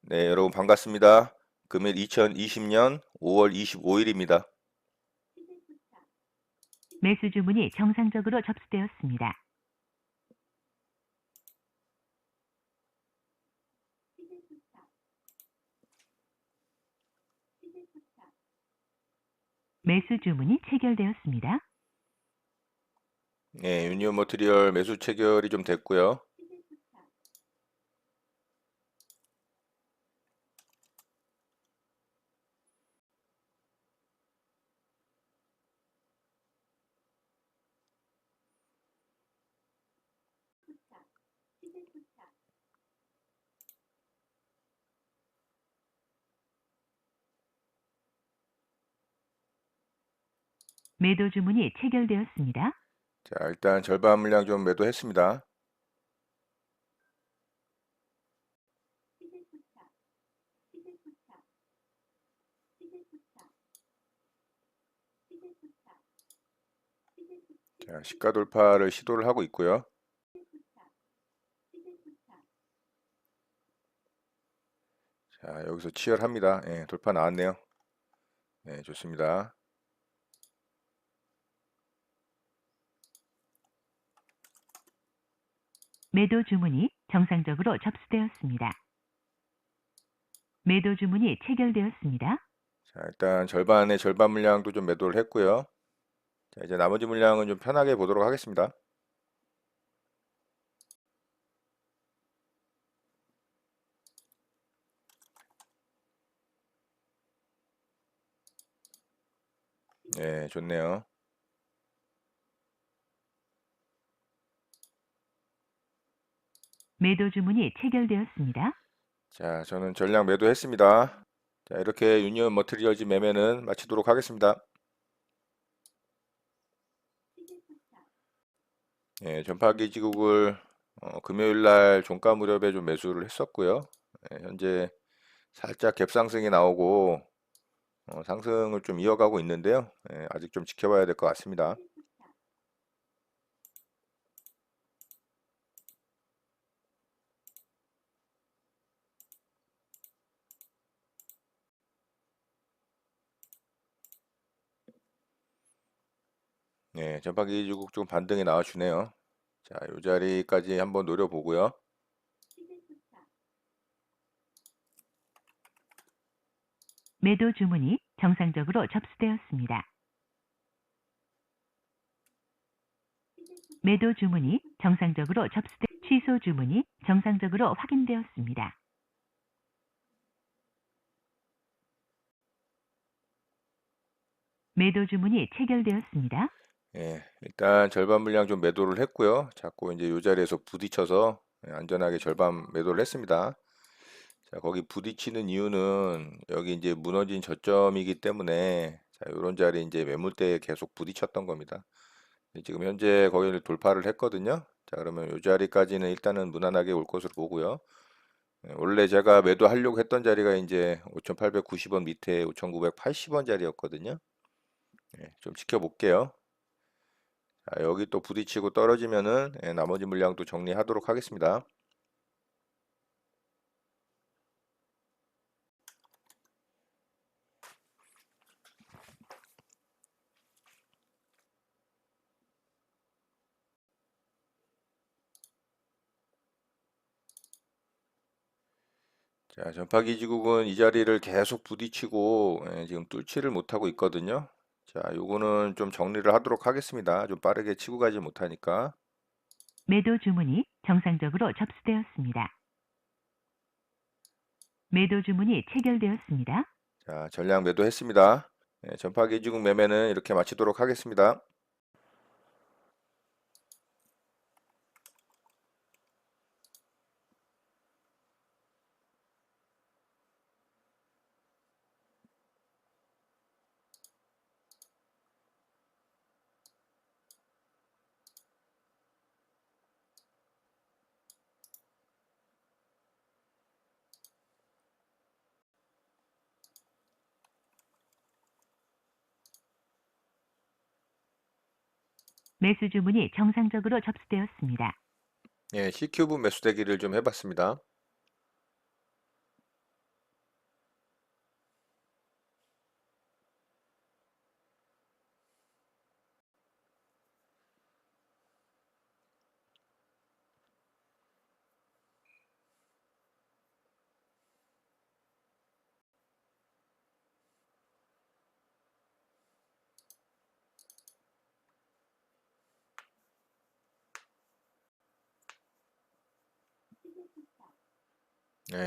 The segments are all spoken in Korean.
네, 여러분 반갑습니다. 금일 2020년 5월 25일입니다. 매수 주문이 정상적으로 접수되었습니다. 매수 주문이 체결되었습니다. 네, 유니온 머티리얼 매수 체결이 좀 됐고요. 매도 주문이 체결되었습니다. 자, 일단 절반 물량 좀 매도했습니다. 자, 시가 돌파를 시도를 하고 있고요. 자, 여기서 치열합니다. 예, 돌파 나왔네요. 네, 좋습니다. 매도 주문이 정상적으로 접수되었습니다. 매도 주문이 체결되었습니다. 자, 일단 절반의 절반 물량도 좀 매도를 했고요. 자, 이제 나머지 물량은 좀 편하게 보도록 하겠습니다. 네, 좋네요. 매도 주문이 체결되었습니다. 자, 저는 전량 매도했습니다. 자, 이렇게 유니온 머티리얼즈 매매는 마치도록 하겠습니다. 예, 전파기지국을 금요일 날 종가 무렵에 좀 매수를 했었고요. 예, 현재 살짝 갭상승이 나오고 상승을 좀 이어가고 있는데요. 예, 아직 좀 지켜봐야 될 것 같습니다. 예, 전파기지국 좀 반등이 나와주네요. 자, 이 자리까지 한번 노려보고요. 매도 주문이 정상적으로 접수되었습니다. 매도 주문이 정상적으로 취소 주문이 정상적으로 확인되었습니다. 매도 주문이 체결되었습니다. 예, 일단 절반 물량 좀 매도를 했고요. 자꾸 이제 이 자리에서 부딪혀서 안전하게 절반 매도를 했습니다. 자, 거기 부딪히는 이유는 여기 이제 무너진 저점이기 때문에 자, 이런 자리 이제 매물대에 계속 부딪혔던 겁니다. 지금 현재 거기를 돌파를 했거든요. 자, 그러면 이 자리까지는 일단은 무난하게 올 것으로 보고요. 원래 제가 매도하려고 했던 자리가 이제 5,890원 밑에 5,980원 자리였거든요. 좀 지켜볼게요. 자, 여기 또 부딪히고 떨어지면은 나머지 물량도 정리하도록 하겠습니다. 자, 전파기지국은 이 자리를 계속 부딪히고 지금 뚫지를 못하고 있거든요. 자, 요거는 좀 정리를 하도록 하겠습니다. 좀 빠르게 치고 가지 못하니까. 매도 주문이 정상적으로 접수되었습니다. 매도 주문이 체결되었습니다. 자, 전량 매도했습니다. 전파기지국 매매는 이렇게 마치도록 하겠습니다. 매수 주문이 정상적으로 접수되었습니다. 예, C큐브 매수 대기를 좀 해봤습니다.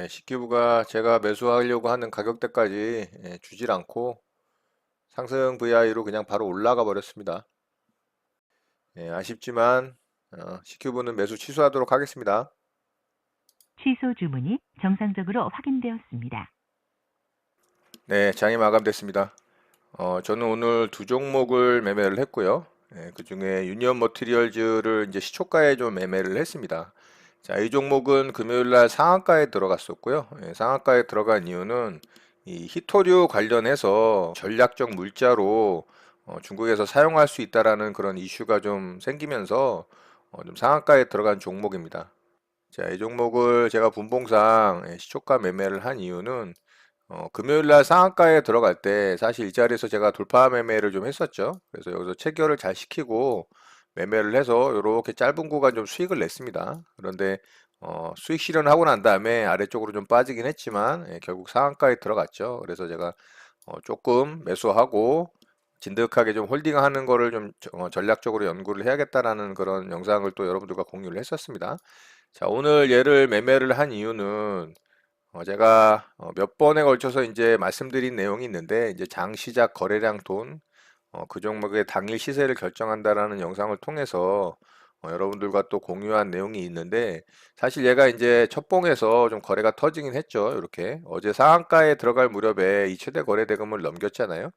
C큐브가 제가 매수하려고 하는 가격대까지 주질 않고 상승 VI로 그냥 바로 올라가 버렸습니다. 아쉽지만 C큐브는 매수 취소하도록 하겠습니다. 취소 주문이 정상적으로 확인되었습니다. 네, 장이 마감됐습니다. 저는 오늘 두 종목을 매매를 했고요. 그 중에 유니온 머티리얼즈를 이제 시초가에 좀 매매를 했습니다. 자, 이 종목은 금요일 날 상한가에 들어갔었고요. 상한가에 들어간 이유는 이 히토류 관련해서 전략적 물자로 중국에서 사용할 수 있다라는 그런 이슈가 좀 생기면서 좀 상한가에 들어간 종목입니다. 자, 이 종목을 제가 분봉상 시초가 매매를 한 이유는 금요일 날 상한가에 들어갈 때 사실 이 자리에서 제가 돌파 매매를 좀 했었죠. 그래서 여기서 체결을 잘 시키고 매매를 해서 이렇게 짧은 구간 좀 수익을 냈습니다. 그런데 수익 실현하고 난 다음에 아래쪽으로 좀 빠지긴 했지만 결국 상한가에 들어갔죠. 그래서 제가 조금 매수하고 진득하게 좀 홀딩하는 거를 좀 전략적으로 연구를 해야겠다라는 그런 영상을 또 여러분들과 공유를 했었습니다. 자, 오늘 얘를 매매를 한 이유는 제가 몇 번에 걸쳐서 이제 말씀드린 내용이 있는데 이제 장 시작 거래량 돈, 그 종목의 당일 시세를 결정한다라는 영상을 통해서 여러분들과 또 공유한 내용이 있는데 사실 얘가 이제 첫 봉에서 좀 거래가 터지긴 했죠. 이렇게 어제 상한가에 들어갈 무렵에 이 최대 거래 대금을 넘겼잖아요.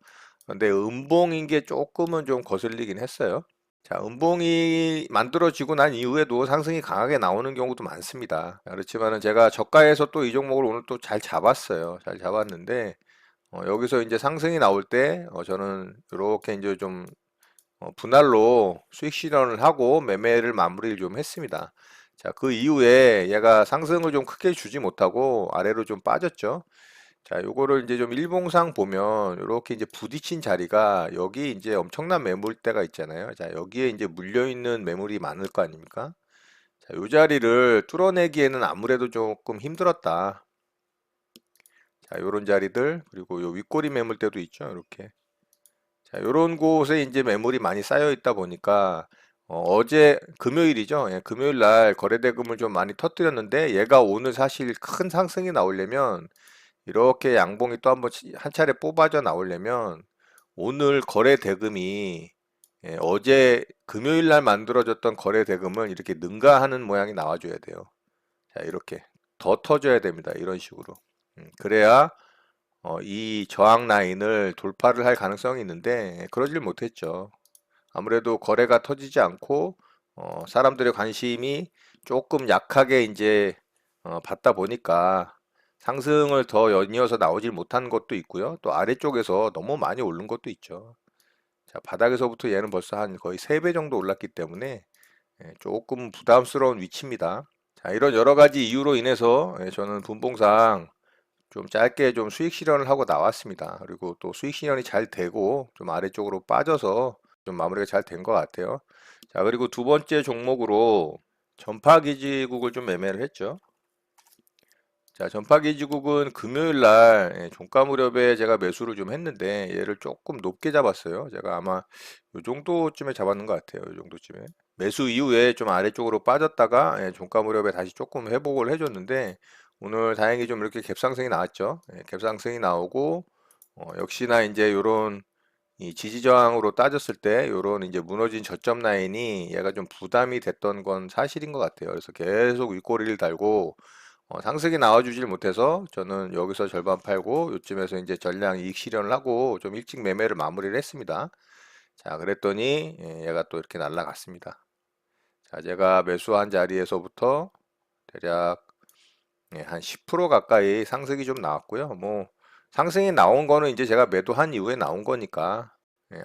근데 음봉인 게 조금은 좀 거슬리긴 했어요. 자, 음봉이 만들어지고 난 이후에도 상승이 강하게 나오는 경우도 많습니다. 그렇지만은 제가 저가에서 또 이 종목을 오늘 또 잘 잡았어요. 잘 잡았는데 여기서 이제 상승이 나올 때 저는 이렇게 이제 좀 분할로 수익 실현을 하고 매매를 마무리를 좀 했습니다. 자, 그 이후에 얘가 상승을 좀 크게 주지 못하고 아래로 좀 빠졌죠. 자, 요거를 이제 좀 일봉상 보면 이렇게 이제 부딪힌 자리가 여기 이제 엄청난 매물대가 있잖아요. 자, 여기에 이제 물려 있는 매물이 많을 거 아닙니까? 자, 요 자리를 뚫어내기에는 아무래도 조금 힘들었다. 자, 요런 자리들 그리고 요 윗꼬리 매물대도 있죠. 이렇게. 자, 요런 곳에 이제 매물이 많이 쌓여 있다 보니까 제 금요일이죠. 금요일 날 거래대금을 좀 많이 터뜨렸는데 얘가 오늘 사실 큰 상승이 나오려면 이렇게 양봉이 또 한 차례 뽑아져 나오려면 오늘 거래 대금이 어제 금요일 날 만들어졌던 거래 대금을 이렇게 능가하는 모양이 나와줘야 돼요. 자, 이렇게 더 터져야 됩니다. 이런 식으로. 그래야 이 저항 라인을 돌파를 할 가능성이 있는데 그러질 못했죠. 아무래도 거래가 터지지 않고 사람들의 관심이 조금 약하게 이제 받다 보니까 상승을 더 연이어서 나오질 못한 것도 있고요. 또 아래쪽에서 너무 많이 오른 것도 있죠. 자, 바닥에서부터 얘는 벌써 한 거의 3배 정도 올랐기 때문에 조금 부담스러운 위치입니다. 자, 이런 여러 가지 이유로 인해서 저는 분봉상 좀 짧게 좀 수익 실현을 하고 나왔습니다. 그리고 또 수익 실현이 잘 되고 좀 아래쪽으로 빠져서 좀 마무리가 잘 된 것 같아요. 자, 그리고 두 번째 종목으로 전파기지국을 좀 매매를 했죠. 자, 전파기지국은 금요일 날 종가 무렵에 제가 매수를 좀 했는데 얘를 조금 높게 잡았어요. 제가 아마 이 정도쯤에 잡았는 것 같아요. 이 정도쯤에. 매수 이후에 좀 아래쪽으로 빠졌다가 종가 무렵에 다시 조금 회복을 해줬는데 오늘 다행히 좀 이렇게 갭상승이 나왔죠. 갭상승이 나오고 역시나 이제 요런 이 지지 저항으로 따졌을 때 요런 이제 무너진 저점 라인이 얘가 좀 부담이 됐던 건 사실인 것 같아요. 그래서 계속 윗꼬리를 달고 상승이 나와주질 못해서 저는 여기서 절반 팔고 요쯤에서 이제 전량 이익 실현을 하고 좀 일찍 매매를 마무리를 했습니다. 자, 그랬더니 얘가 또 이렇게 날아갔습니다. 자, 제가 매수한 자리에서부터 대략 한 10% 가까이 상승이 좀 나왔고요. 뭐 상승이 나온 거는 이제 제가 매도한 이후에 나온 거니까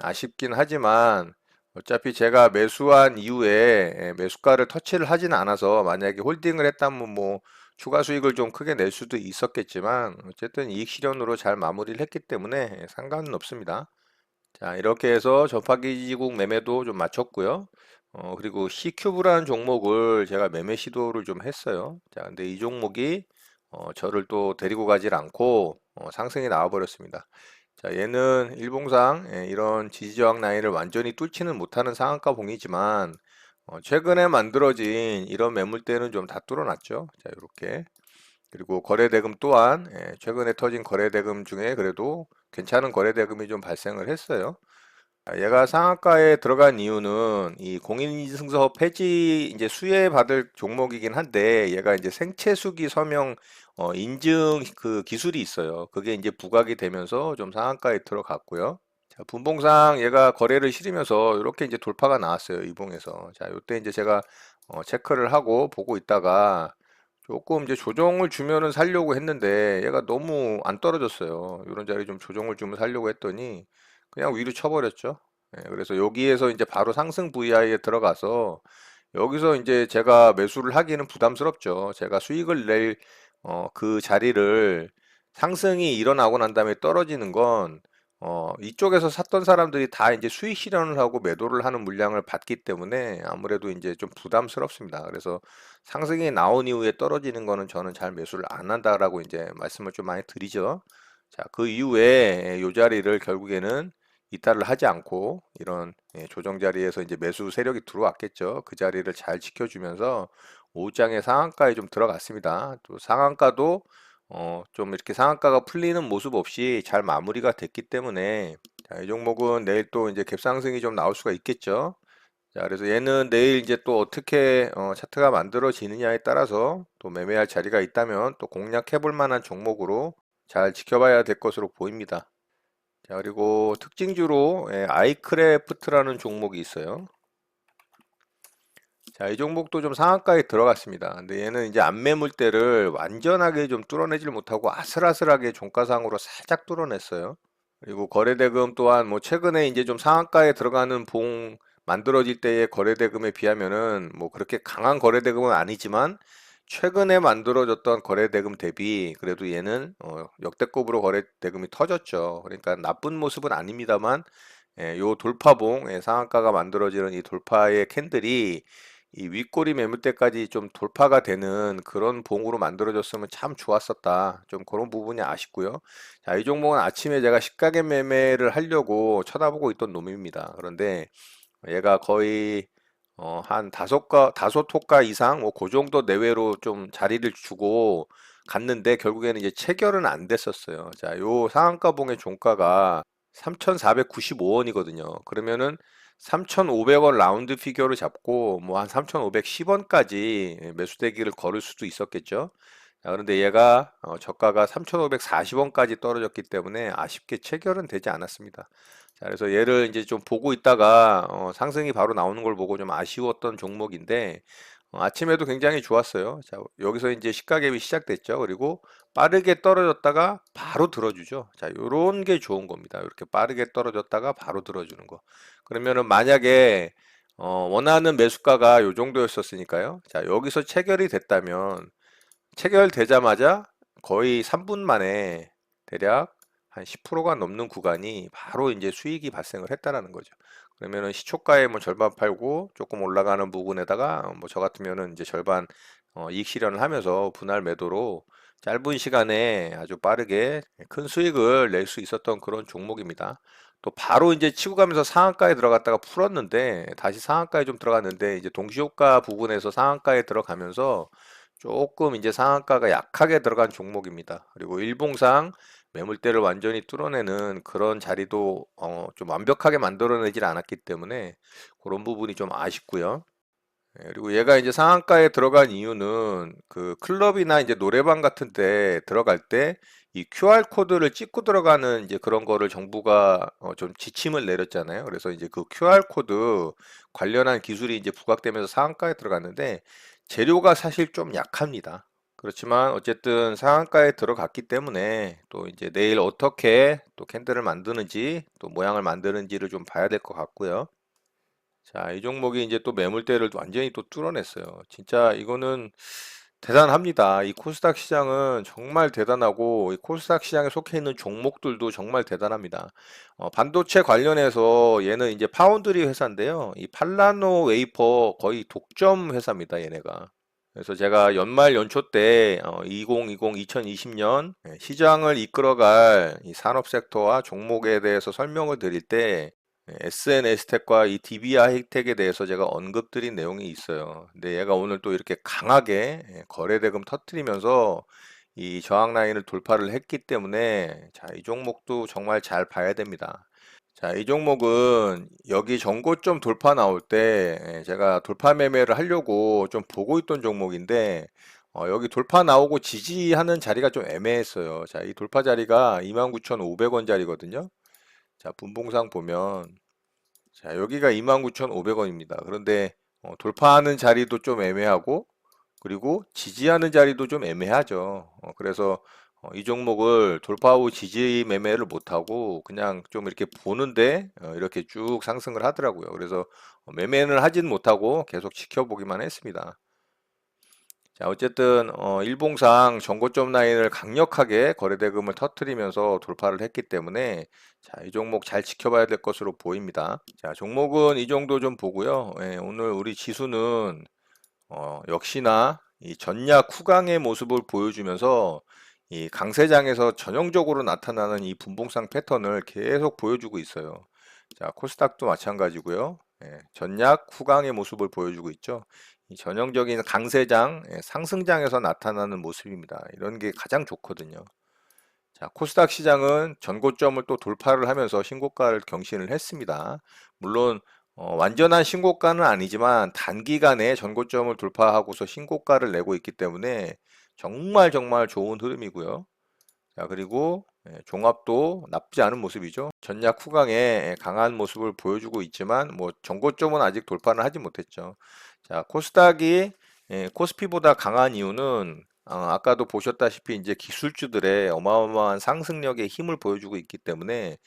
아쉽긴 하지만 어차피 제가 매수한 이후에 매수가를 터치를 하진 않아서 만약에 홀딩을 했다면 뭐 추가 수익을 좀 크게 낼 수도 있었겠지만 어쨌든 이익 실현으로 잘 마무리를 했기 때문에 상관은 없습니다. 자, 이렇게 해서 전파기지국 매매도 좀 마쳤고요. 그리고 C큐브라는 종목을 제가 매매 시도를 좀 했어요. 자, 근데 이 종목이 저를 또 데리고 가질 않고 상승이 나와 버렸습니다. 자, 얘는 일봉상 이런 지지저항 라인을 완전히 뚫지는 못하는 상한가 봉이지만 최근에 만들어진 이런 매물대는 좀 다 뚫어놨죠. 자, 이렇게. 그리고 거래대금 또한 최근에 터진 거래대금 중에 그래도 괜찮은 거래대금이 좀 발생을 했어요. 얘가 상한가에 들어간 이유는 이 공인인증서 폐지 이제 수혜받을 종목이긴 한데 얘가 이제 생체수기 서명 인증 그 기술이 있어요. 그게 이제 부각이 되면서 좀 상한가에 들어갔고요. 자, 분봉상 얘가 거래를 실으면서 이렇게 이제 돌파가 나왔어요. 이봉에서. 자, 요때 이제 제가 체크를 하고 보고 있다가 조금 이제 조정을 주면은 살려고 했는데 얘가 너무 안 떨어졌어요. 이런 자리 좀 조정을 주면 살려고 했더니 그냥 위로 쳐버렸죠. 그래서 여기에서 이제 바로 상승 VI에 들어가서 여기서 이제 제가 매수를 하기는 부담스럽죠. 제가 수익을 낼 그 자리를 상승이 일어나고 난 다음에 떨어지는 건 이쪽에서 샀던 사람들이 다 이제 수익 실현을 하고 매도를 하는 물량을 받기 때문에 아무래도 이제 좀 부담스럽습니다. 그래서 상승이 나온 이후에 떨어지는 거는 저는 잘 매수를 안 한다라고 이제 말씀을 좀 많이 드리죠. 자, 그 이후에 이 자리를 결국에는 이탈을 하지 않고 이런 조정 자리에서 이제 매수 세력이 들어왔겠죠. 그 자리를 잘 지켜주면서 오후장에 상한가에 좀 들어갔습니다. 또 상한가도 좀 이렇게 상한가가 풀리는 모습 없이 잘 마무리가 됐기 때문에 자, 이 종목은 내일 또 이제 갭상승이 좀 나올 수가 있겠죠. 자, 그래서 얘는 내일 이제 또 어떻게 차트가 만들어지느냐에 따라서 또 매매할 자리가 있다면 또 공략해 볼 만한 종목으로 잘 지켜봐야 될 것으로 보입니다. 자, 그리고 특징주로 아이크래프트라는 종목이 있어요. 자, 이 종목도 좀 상한가에 들어갔습니다. 근데 얘는 이제 안매물대를 완전하게 좀 뚫어내질 못하고 아슬아슬하게 종가상으로 살짝 뚫어냈어요. 그리고 거래대금 또한 뭐 최근에 이제 좀 상한가에 들어가는 봉 만들어질 때의 거래대금에 비하면은 뭐 그렇게 강한 거래대금은 아니지만 최근에 만들어졌던 거래대금 대비 그래도 얘는 역대급으로 거래대금이 터졌죠. 그러니까 나쁜 모습은 아닙니다만 요 돌파봉 상한가가 만들어지는 이 돌파의 캔들이 이 윗꼬리 매물대까지 좀 돌파가 되는 그런 봉으로 만들어졌으면 참 좋았었다. 좀 그런 부분이 아쉽고요. 자, 이 종목은 아침에 제가 시가get 매매를 하려고 쳐다보고 있던 놈입니다. 그런데 얘가 거의 한 다섯 호가 이상 뭐 그 정도 내외로 좀 자리를 주고 갔는데 결국에는 이제 체결은 안 됐었어요. 자, 요 상한가 봉의 종가가 3,495원이거든요. 그러면은 3,500원 라운드 피겨를 잡고 뭐 한 3,510원까지 매수대기를 걸을 수도 있었겠죠. 자, 그런데 얘가 저가가 3,540원까지 떨어졌기 때문에 아쉽게 체결은 되지 않았습니다. 자, 그래서 얘를 이제 좀 보고 있다가 상승이 바로 나오는 걸 보고 좀 아쉬웠던 종목인데 아침에도 굉장히 좋았어요. 자, 여기서 이제 시가갭이 시작됐죠. 그리고 빠르게 떨어졌다가 바로 들어주죠. 자, 요런 게 좋은 겁니다. 이렇게 빠르게 떨어졌다가 바로 들어주는 거. 그러면은 만약에 원하는 매수가가 요 정도였었으니까요. 자, 여기서 체결이 됐다면 체결되자마자 거의 3분 만에 대략 한 10%가 넘는 구간이 바로 이제 수익이 발생을 했다라는 거죠. 그러면은 시초가에 뭐 절반 팔고 조금 올라가는 부분에다가 뭐 저 같으면은 이제 절반 이익 실현을 하면서 분할 매도로 짧은 시간에 아주 빠르게 큰 수익을 낼 수 있었던 그런 종목입니다. 또 바로 이제 치고 가면서 상한가에 들어갔다가 풀었는데 다시 상한가에 좀 들어갔는데 이제 동시효과 부분에서 상한가에 들어가면서 조금 이제 상한가가 약하게 들어간 종목입니다. 그리고 일봉상 매물대를 완전히 뚫어내는 그런 자리도 좀 완벽하게 만들어내질 않았기 때문에 그런 부분이 좀 아쉽고요. 그리고 얘가 이제 상한가에 들어간 이유는 그 클럽이나 이제 노래방 같은 데 들어갈 때 이 QR 코드를 찍고 들어가는 이제 그런 거를 정부가 좀 지침을 내렸잖아요. 그래서 이제 그 QR 코드 관련한 기술이 이제 부각되면서 상한가에 들어갔는데 재료가 사실 좀 약합니다. 그렇지만 어쨌든 상한가에 들어갔기 때문에 또 이제 내일 어떻게 또 캔들을 만드는지 또 모양을 만드는지를 좀 봐야 될 것 같고요. 자, 이 종목이 이제 또 매물대를 완전히 또 뚫어냈어요. 진짜 이거는 대단합니다. 이 코스닥 시장은 정말 대단하고, 이 코스닥 시장에 속해 있는 종목들도 정말 대단합니다. 반도체 관련해서 얘는 이제 파운드리 회사인데요. 이 팔라노 웨이퍼 거의 독점 회사입니다, 얘네가. 그래서 제가 연말 연초 때 2020, 2020년 시장을 이끌어갈 이 산업 섹터와 종목에 대해서 설명을 드릴 때 SNS텍과 이 DBI 혜택에 대해서 제가 언급드린 내용이 있어요. 근데 얘가 오늘 또 이렇게 강하게 거래대금 터트리면서 이 저항 라인을 돌파를 했기 때문에 자, 이 종목도 정말 잘 봐야 됩니다. 자, 이 종목은 여기 전고점 돌파 나올 때 제가 돌파 매매를 하려고 좀 보고 있던 종목인데 여기 돌파 나오고 지지하는 자리가 좀 애매했어요. 자, 이 돌파 자리가 29,500원 자리거든요. 자, 분봉상 보면 자, 여기가 29,500원입니다. 그런데 돌파하는 자리도 좀 애매하고 그리고 지지하는 자리도 좀 애매하죠. 그래서 이 종목을 돌파 후 지지 매매를 못하고 그냥 좀 이렇게 보는데 이렇게 쭉 상승을 하더라고요. 그래서 매매는 하진 못하고 계속 지켜보기만 했습니다. 자, 어쨌든 일봉상 전고점 라인을 강력하게 거래대금을 터뜨리면서 돌파를 했기 때문에 자, 이 종목 잘 지켜봐야 될 것으로 보입니다. 자, 종목은 이 정도 좀 보고요. 예, 오늘 우리 지수는 역시나 이 전략 후강의 모습을 보여주면서 이 강세장에서 전형적으로 나타나는 이 분봉상 패턴을 계속 보여주고 있어요. 자, 코스닥도 마찬가지고요. 예, 전략 후강의 모습을 보여주고 있죠. 이 전형적인 강세장, 상승장에서 나타나는 모습입니다. 이런 게 가장 좋거든요. 자, 코스닥 시장은 전고점을 또 돌파를 하면서 신고가를 경신을 했습니다. 물론 완전한 신고가는 아니지만 단기간에 전고점을 돌파하고서 신고가를 내고 있기 때문에 정말 정말 좋은 흐름이고요. 자, 그리고 종합도 나쁘지 않은 모습이죠. 전략 후강에 강한 모습을 보여주고 있지만 뭐 전고점은 아직 돌파는 하지 못했죠. 자, 코스닥이 코스피보다 강한 이유는 아까도 보셨다시피 이제 기술주들의 어마어마한 상승력의 힘을 보여주고 있기 때문에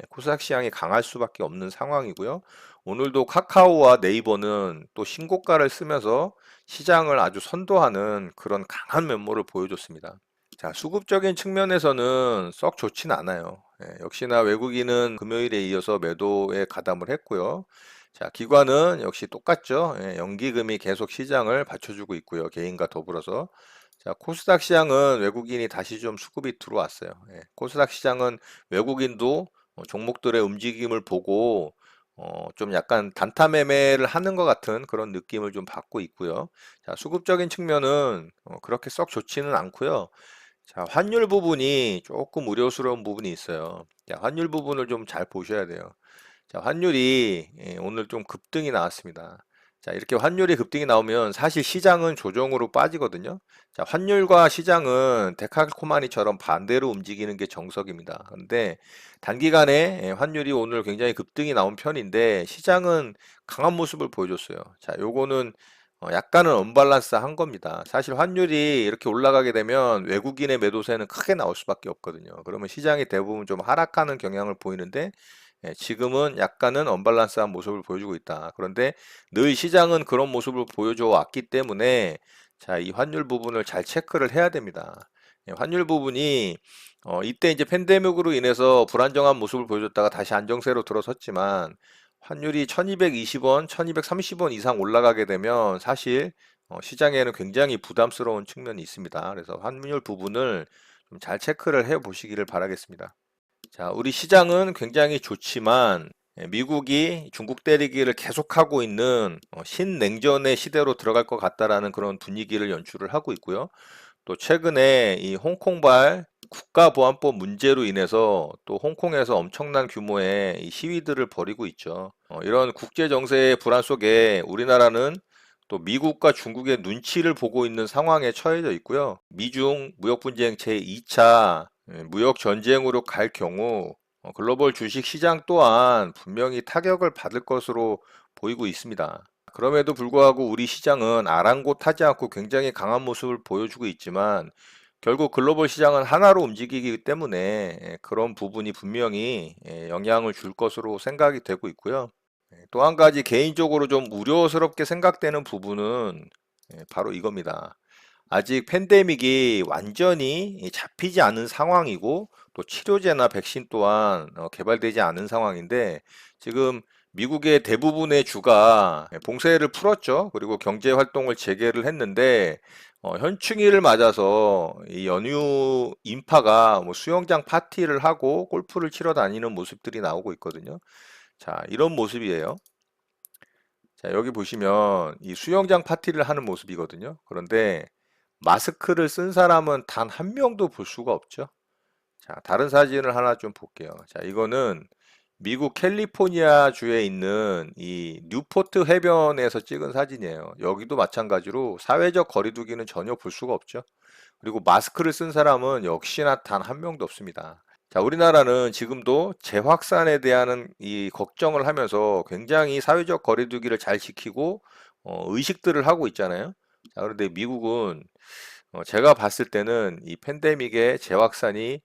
코스닥 시장이 강할 수밖에 없는 상황이고요. 오늘도 카카오와 네이버는 또 신고가를 쓰면서 시장을 아주 선도하는 그런 강한 면모를 보여줬습니다. 자, 수급적인 측면에서는 썩 좋진 않아요. 역시나 외국인은 금요일에 이어서 매도에 가담을 했고요. 자, 기관은 역시 똑같죠. 연기금이 계속 시장을 받쳐주고 있고요. 개인과 더불어서. 자, 코스닥 시장은 외국인이 다시 좀 수급이 들어왔어요. 코스닥 시장은 외국인도 종목들의 움직임을 보고 좀 약간 단타 매매를 하는 것 같은 그런 느낌을 좀 받고 있고요. 자, 수급적인 측면은 그렇게 썩 좋지는 않고요. 자, 환율 부분이 조금 우려스러운 부분이 있어요. 자, 환율 부분을 좀 잘 보셔야 돼요. 자, 환율이 오늘 좀 급등이 나왔습니다. 자, 이렇게 환율이 급등이 나오면 사실 시장은 조정으로 빠지거든요. 자, 환율과 시장은 데칼코마니처럼 반대로 움직이는 게 정석입니다. 그런데 단기간에 환율이 오늘 굉장히 급등이 나온 편인데 시장은 강한 모습을 보여줬어요. 자, 요거는 약간은 언밸런스 한 겁니다. 사실 환율이 이렇게 올라가게 되면 외국인의 매도세는 크게 나올 수밖에 없거든요. 그러면 시장이 대부분 좀 하락하는 경향을 보이는데 지금은 약간은 언밸런스한 모습을 보여주고 있다. 그런데 늘 시장은 그런 모습을 보여줘 왔기 때문에 자, 이 환율 부분을 잘 체크를 해야 됩니다. 환율 부분이 이때 이제 팬데믹으로 인해서 불안정한 모습을 보여줬다가 다시 안정세로 들어섰지만 환율이 1220원, 1230원 이상 올라가게 되면 사실 시장에는 굉장히 부담스러운 측면이 있습니다. 그래서 환율 부분을 좀 잘 체크를 해 보시기를 바라겠습니다. 자, 우리 시장은 굉장히 좋지만 미국이 중국 때리기를 계속하고 있는 신냉전의 시대로 들어갈 것 같다라는 그런 분위기를 연출을 하고 있고요. 또 최근에 이 홍콩발 국가보안법 문제로 인해서 또 홍콩에서 엄청난 규모의 이 시위들을 벌이고 있죠. 이런 국제 정세의 불안 속에 우리나라는 또 미국과 중국의 눈치를 보고 있는 상황에 처해져 있고요. 미중 무역 분쟁 제2차 무역 전쟁으로 갈 경우 글로벌 주식 시장 또한 분명히 타격을 받을 것으로 보이고 있습니다. 그럼에도 불구하고 우리 시장은 아랑곳하지 않고 굉장히 강한 모습을 보여주고 있지만 결국 글로벌 시장은 하나로 움직이기 때문에 그런 부분이 분명히 영향을 줄 것으로 생각이 되고 있고요. 또 한 가지 개인적으로 좀 우려스럽게 생각되는 부분은 바로 이겁니다. 아직 팬데믹이 완전히 잡히지 않은 상황이고 또 치료제나 백신 또한 개발되지 않은 상황인데 지금 미국의 대부분의 주가 봉쇄를 풀었죠. 그리고 경제 활동을 재개를 했는데 현충일을 맞아서 이 연휴 인파가 뭐 수영장 파티를 하고 골프를 치러 다니는 모습들이 나오고 있거든요. 자, 이런 모습이에요. 자, 여기 보시면 이 수영장 파티를 하는 모습이거든요. 그런데 마스크를 쓴 사람은 단 한 명도 볼 수가 없죠. 자, 다른 사진을 하나 좀 볼게요. 자, 이거는 미국 캘리포니아 주에 있는 이 뉴포트 해변에서 찍은 사진이에요. 여기도 마찬가지로 사회적 거리두기는 전혀 볼 수가 없죠. 그리고 마스크를 쓴 사람은 역시나 단 한 명도 없습니다. 자, 우리나라는 지금도 재확산에 대한 이 걱정을 하면서 굉장히 사회적 거리두기를 잘 지키고 의식들을 하고 있잖아요. 자, 그런데 미국은 제가 봤을 때는 이 팬데믹의 재확산이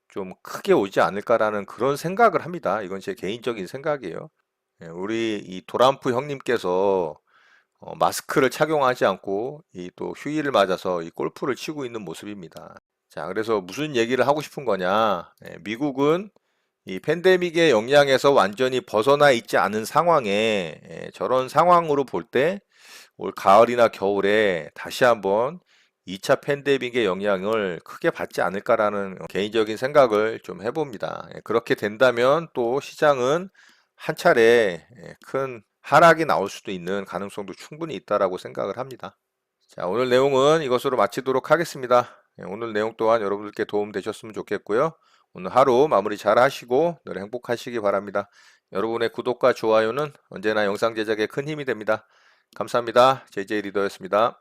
좀 크게 오지 않을까라는 그런 생각을 합니다. 이건 제 개인적인 생각이에요. 예, 우리 이 도란프 형님께서 마스크를 착용하지 않고 이 또 휴일을 맞아서 이 골프를 치고 있는 모습입니다. 자, 그래서 무슨 얘기를 하고 싶은 거냐? 예, 미국은 이 팬데믹의 영향에서 완전히 벗어나 있지 않은 상황에 저런 상황으로 볼 때 올 가을이나 겨울에 다시 한번 2차 팬데믹의 영향을 크게 받지 않을까라는 개인적인 생각을 좀 해봅니다. 그렇게 된다면 또 시장은 한 차례 큰 하락이 나올 수도 있는 가능성도 충분히 있다라고 생각을 합니다. 자, 오늘 내용은 이것으로 마치도록 하겠습니다. 오늘 내용 또한 여러분들께 도움 되셨으면 좋겠고요. 오늘 하루 마무리 잘 하시고 늘 행복하시기 바랍니다. 여러분의 구독과 좋아요는 언제나 영상 제작에 큰 힘이 됩니다. 감사합니다. JJ 리더였습니다.